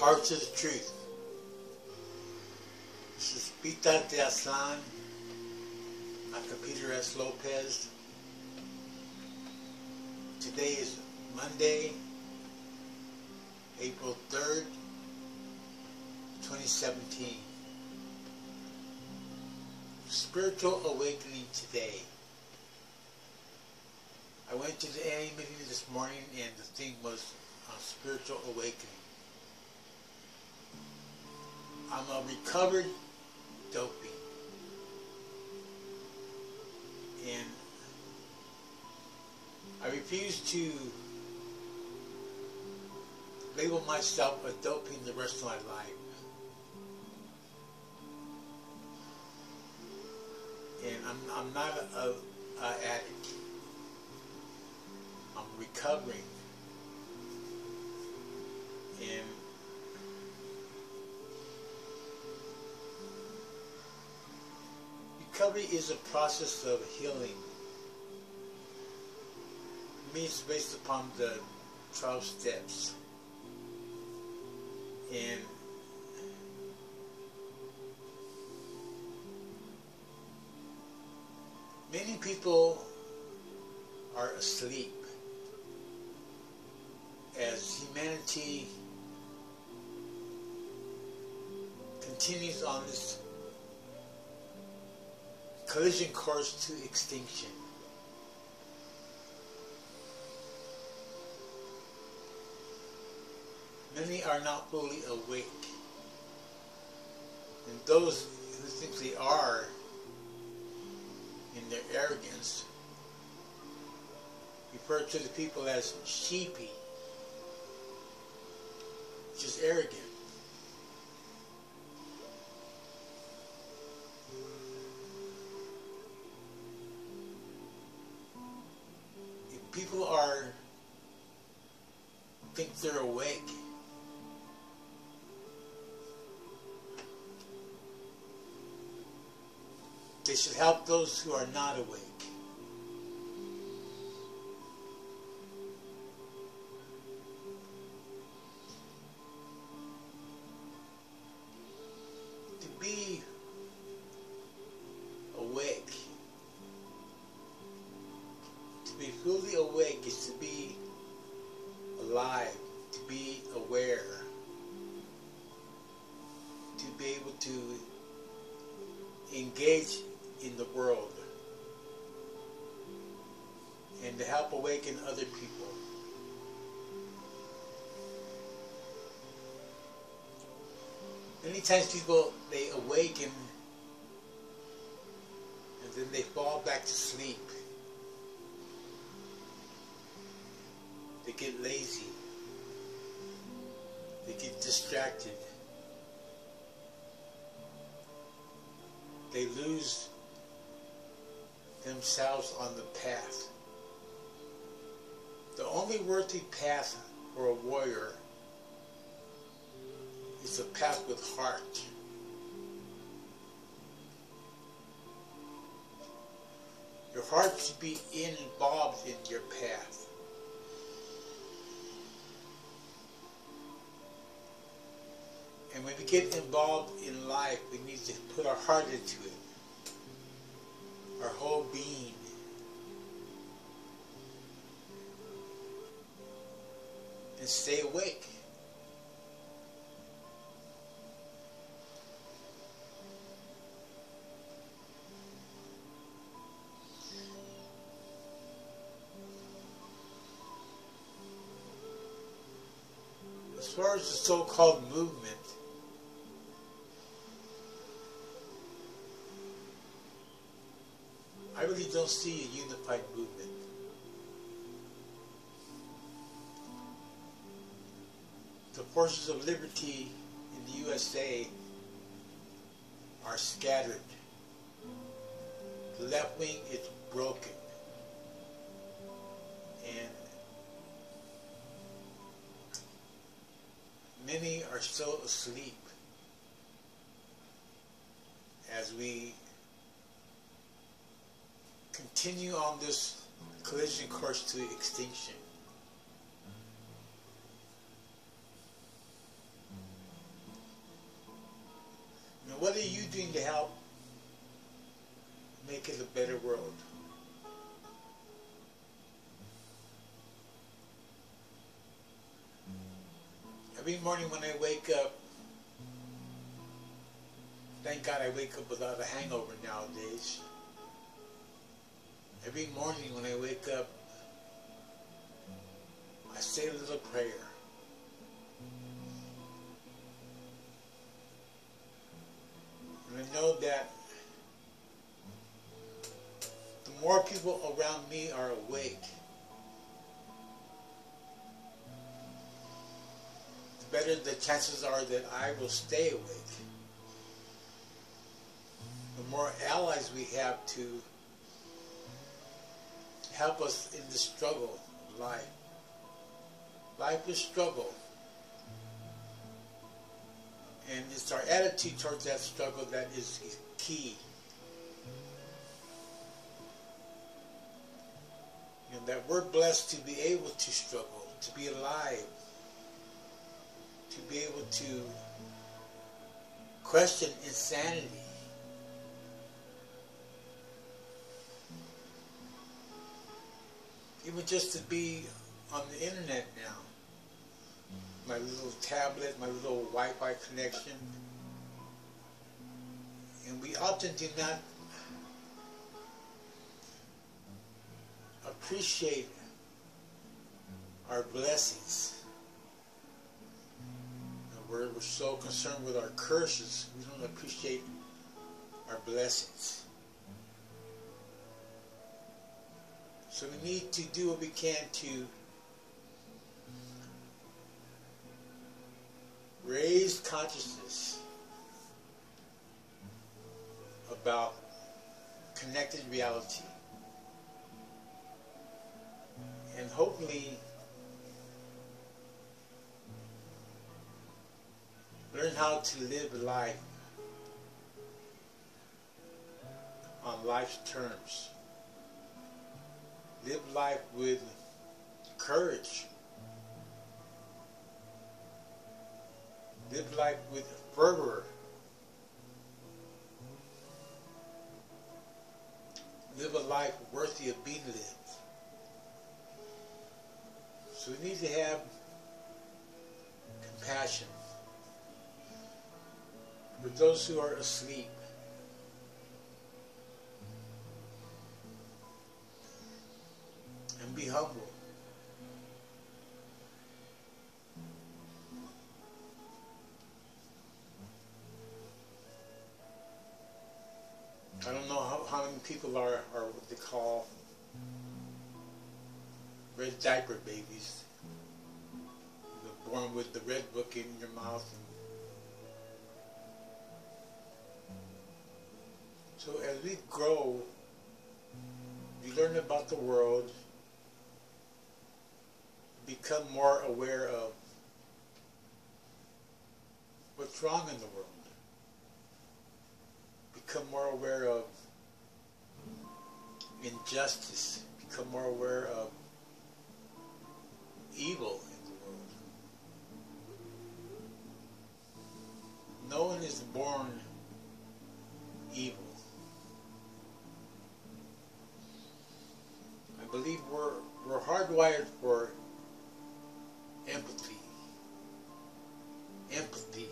Parts of the Truth. This is Pita de Aslan. I'm Peter S. Lopez. Today is Monday, April 3rd, 2017. Spiritual awakening today. I went to the AA meeting this morning and the theme was spiritual awakening. I'm a recovered dopey. And I refuse to label myself a dopey the rest of my life. And I'm not an addict. I'm recovering. And recovery is a process of healing. For me, it's based upon the 12 steps. And many people are asleep as humanity continues on this collision course to extinction. Many are not fully awake, and those who think they are, in their arrogance, refer to the people as sheepy, which is arrogant. If people think they're awake, they should help those who are not awake. To be awake, to be fully awake is to be alive, to be aware, to be able to engage in the world and to help awaken other people. Many times people, they awaken and then they fall back to sleep. They get lazy. They get distracted. They lose themselves on the path. The only worthy path for a warrior is a path with heart. Your heart should be involved in your path. And when we get involved in life, we need to put our heart into it. Our whole being. And stay awake. As far as the so-called movement, I really don't see a unified movement. The forces of liberty in the USA are scattered. The left wing is broken. And many are still asleep as we continue on this collision course to extinction. make it a better world. Every morning when I wake up, thank God I wake up without a hangover nowadays. Every morning when I wake up, I say a little prayer. And I know that the more people around me are awake, the better the chances are that I will stay awake. The more allies we have to help us in the struggle of life. Life is struggle. And it's our attitude towards that struggle that is key. And that we're blessed to be able to struggle, to be alive, to be able to question insanity. Even just to be on the internet now. My little tablet, my little Wi-Fi connection. And we often do not appreciate our blessings. We're so concerned with our curses, we don't appreciate our blessings. So we need to do what we can to raise consciousness about connected reality. And hopefully learn how to live life on life's terms. Live life with courage. Live life with fervor. Live a life worthy of being lived. So we need to have compassion for those who are asleep. And be humble. I don't know how many people are what they call red diaper babies. They're born with the red book in your mouth. So as we grow, we learn about the world, become more aware of what's wrong in the world, become more aware of injustice, become more aware of evil in the world. No one is born evil. I believe we're hardwired for empathy. Empathy.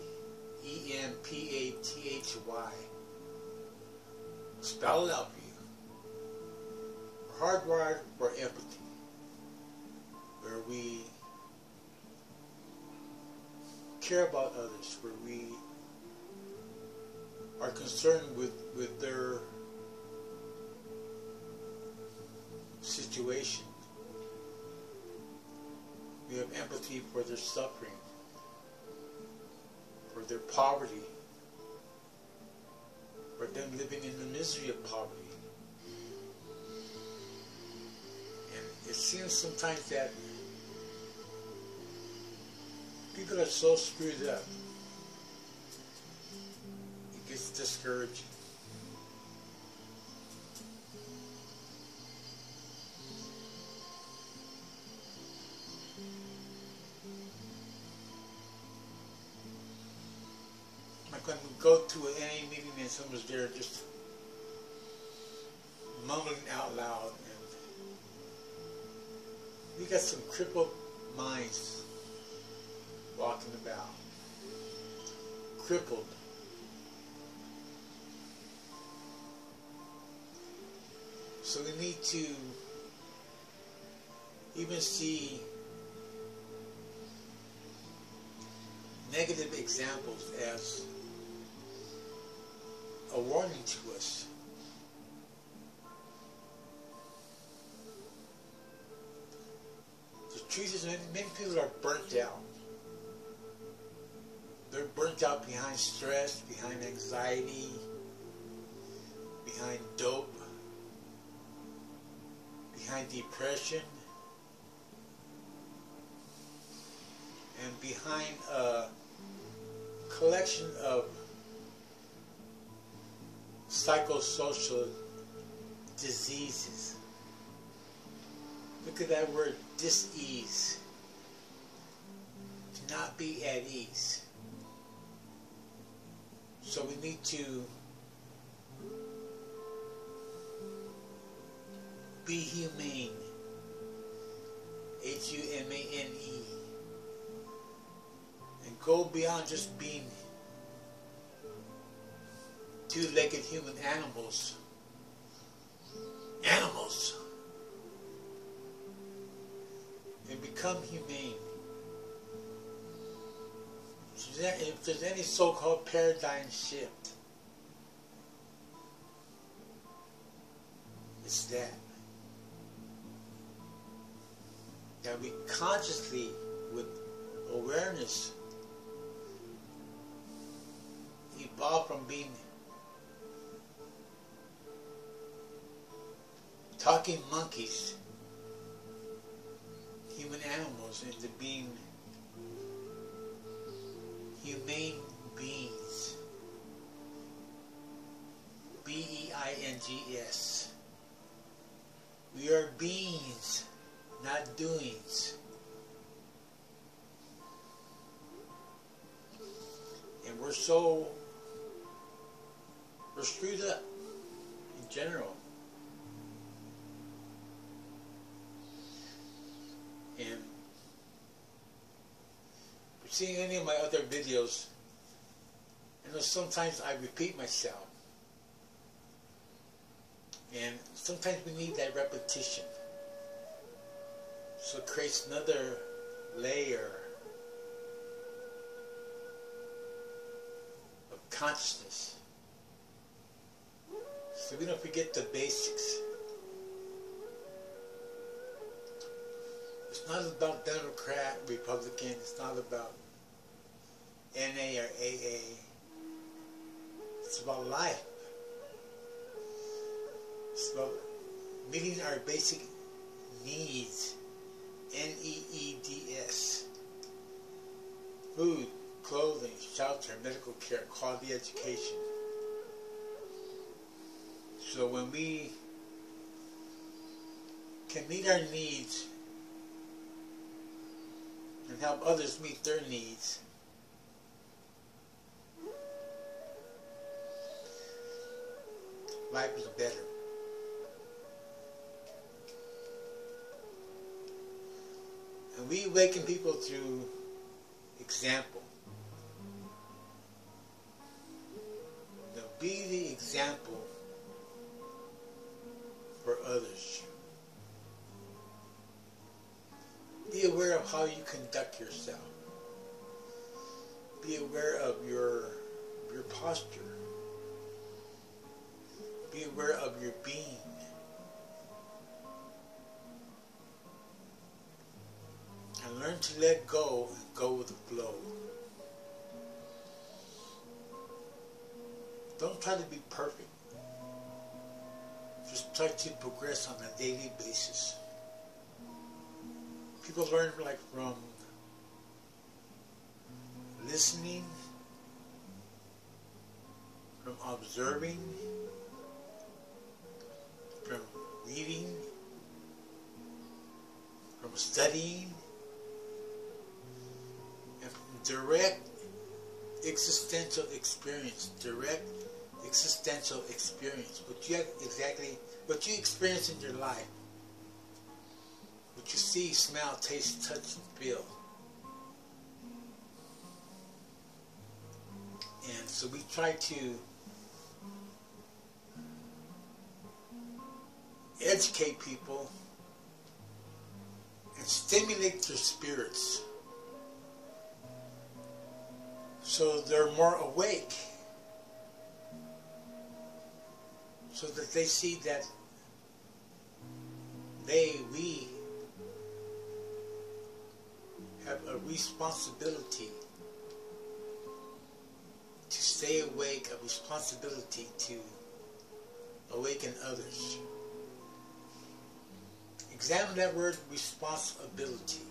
E-M-P-A-T-H-Y. Spell it out for you. We're hardwired for empathy. Where we care about others. Where we are concerned with their situation. We have empathy for their suffering, for their poverty, for them living in the misery of poverty. And it seems sometimes that people are so screwed up, it gets discouraging. Like when we go to an AA meeting and someone's there just mumbling out loud. And we got some crippled minds walking about. Crippled. So we need to even see negative examples as a warning to us. The truth is, many people are burnt out. They're burnt out behind stress, behind anxiety, behind dope, behind depression, and behind a collection of psychosocial diseases. Look at that word, dis-ease. To not be at ease. So we need to be humane. Humane. And go beyond just being two-legged human animals. And become humane. So if there's any so-called paradigm shift, it's that we consciously, with awareness, evolve from being talking monkeys, human animals, into being humane beings. B-E-I-N-G-S. We are beings, not doings. And we're screwed up in general. And seeing any of my other videos, sometimes I repeat myself. And sometimes we need that repetition. So it creates another layer of consciousness. So we don't forget the basics. It's not about Democrat, Republican. It's not about NA or AA. It's about life. It's about meeting our basic needs. NEEDS. Food, clothing, shelter, medical care, quality education. So when we can meet our needs and help others meet their needs, life is better. And we awaken people through example. Now be the example for others. Be aware of how you conduct yourself. Be aware of your posture. Be aware of your being. And learn to let go and go with the flow. Don't try to be perfect. Just try to progress on a daily basis. People learn from listening, from observing, from reading, from studying, and from direct existential experience. What you exactly what you experience in your life, what you see, smell, taste, touch, and feel. And so we try to educate people and stimulate their spirits so they're more awake, so that they see that we have a responsibility to stay awake, a responsibility to awaken others. Examine that word, responsibility.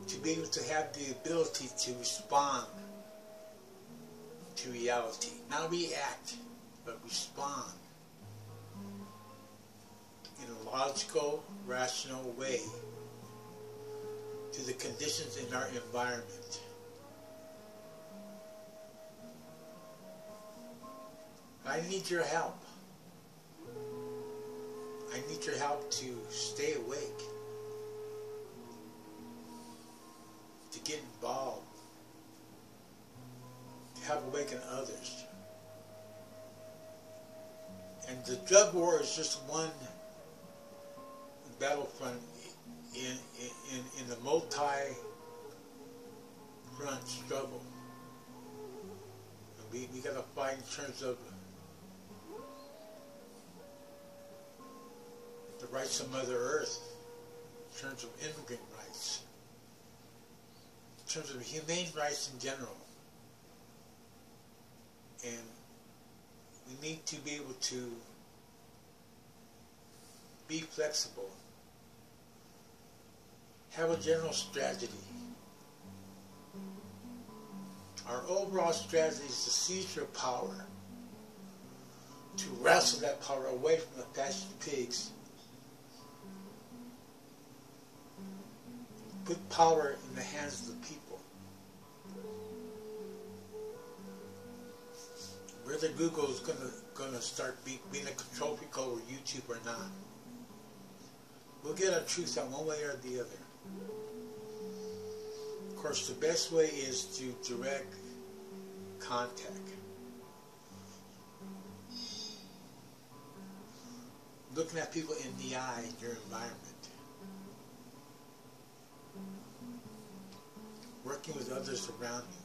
To be able to have the ability to respond to reality. Not react, but respond in a logical, rational way to the conditions in our environment. I need your help. I need your help to stay awake, to get involved, to help awaken others. And the drug war is just one battlefront in the multi-front struggle. And we got to fight in terms of the rights of Mother Earth, in terms of immigrant rights, in terms of humane rights in general. And we need to be able to be flexible, have a general strategy. Our overall strategy is to seize your power, to wrestle that power away from the fascist pigs, put power in the hands of the people. Whether Google is gonna start being a control freak over YouTube or not, we'll get our truth out one way or the other. Of course, the best way is to direct contact. Looking at people in the eye in your environment. Working with others around you.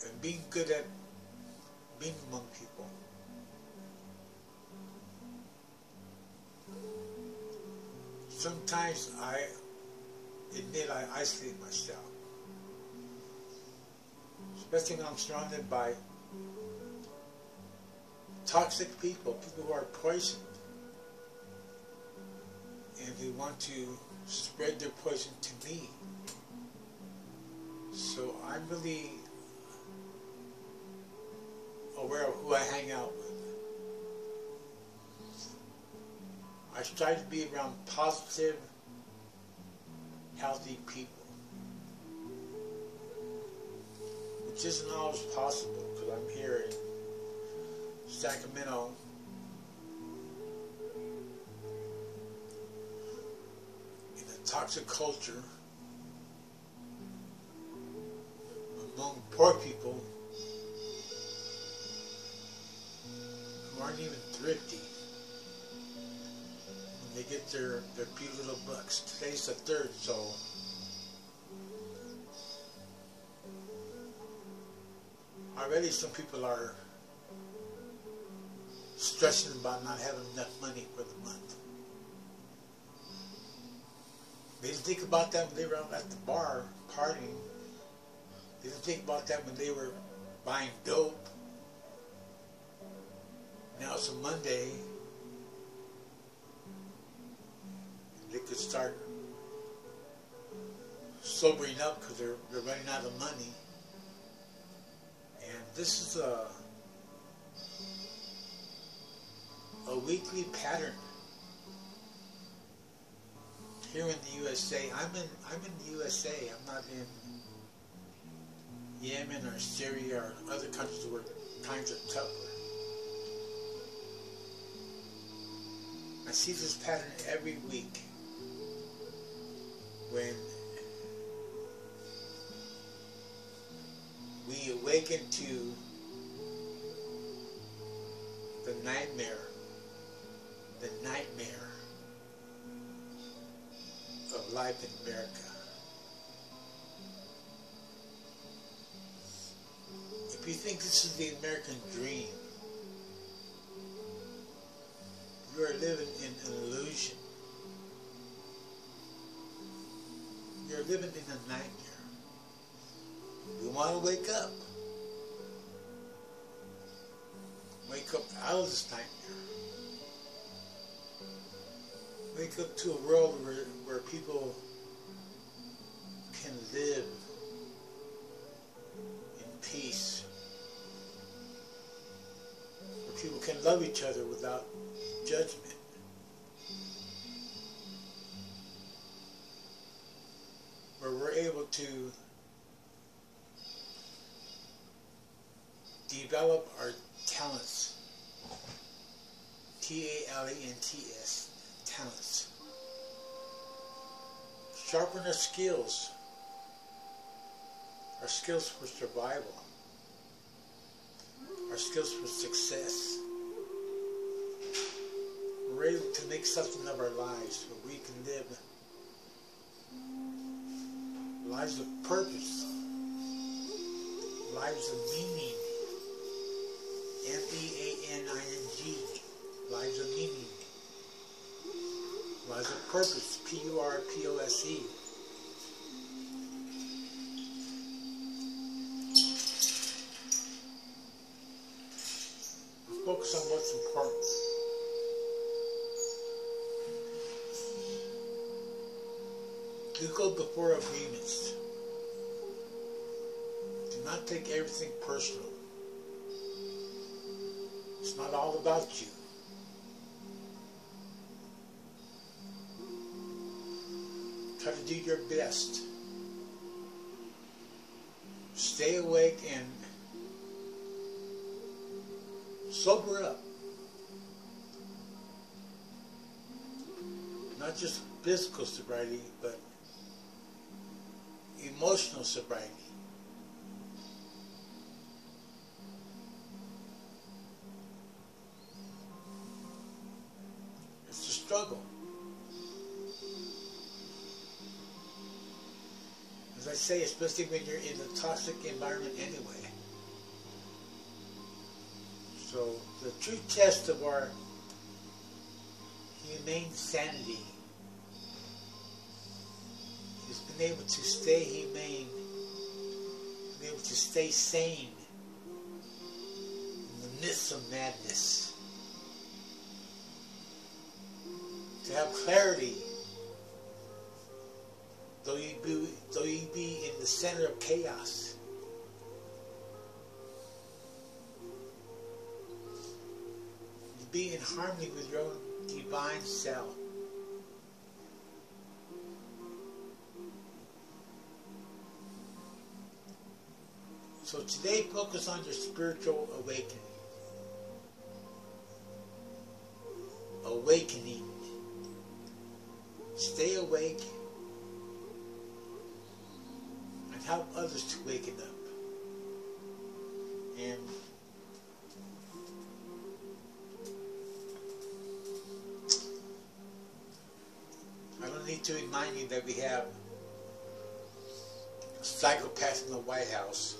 And being good at being among people. Sometimes I admit I isolate myself. Especially when I'm surrounded by toxic people, people who are poisoned, and who want to spread their poison to me. So I'm really aware of who I hang out with. I strive to be around positive, healthy people, which isn't always possible because I'm here in Sacramento in a toxic culture among poor people who aren't even thrifty. They get their few little bucks. Today's the 3rd, so already some people are stressing about not having enough money for the month. They didn't think about that when they were out at the bar partying. They didn't think about that when they were buying dope. Now it's a Monday. They could start sobering up because they're running out of money. And this is a weekly pattern here in the USA. I'm in the USA. I'm not in Yemen or Syria or other countries where times are tougher. I see this pattern every week when we awaken to the nightmare of life in America. If you think this is the American dream, you are living in an illusion. You're living in a nightmare. You want to wake up. Wake up out of this nightmare. Wake up to a world where people can live in peace. Where people can love each other without judgment. Where we're able to develop our talents. Talents. Talents. Sharpen our skills for survival, our skills for success. We're able to make something of our lives where we can live lives of purpose, lives of meaning, M-E-A-N-I-N-G, lives of meaning. Lives of purpose, P-U-R-P-O-S-E. Focus on what's important. You go before agreements. Do not take everything personal. It's not all about you. Try to do your best. Stay awake and sober up. Not just physical sobriety, but emotional sobriety. It's a struggle. As I say, especially when you're in a toxic environment anyway. So the true test of our humane sanity is being able to stay humane, being able to stay sane in the midst of madness, to have clarity. Though you be in the center of chaos, you be in harmony with your own divine self. So today, focus on your spiritual awakening. Awakening. Stay awake. Help others to waken up. And I don't need to remind you that we have a psychopath in the White House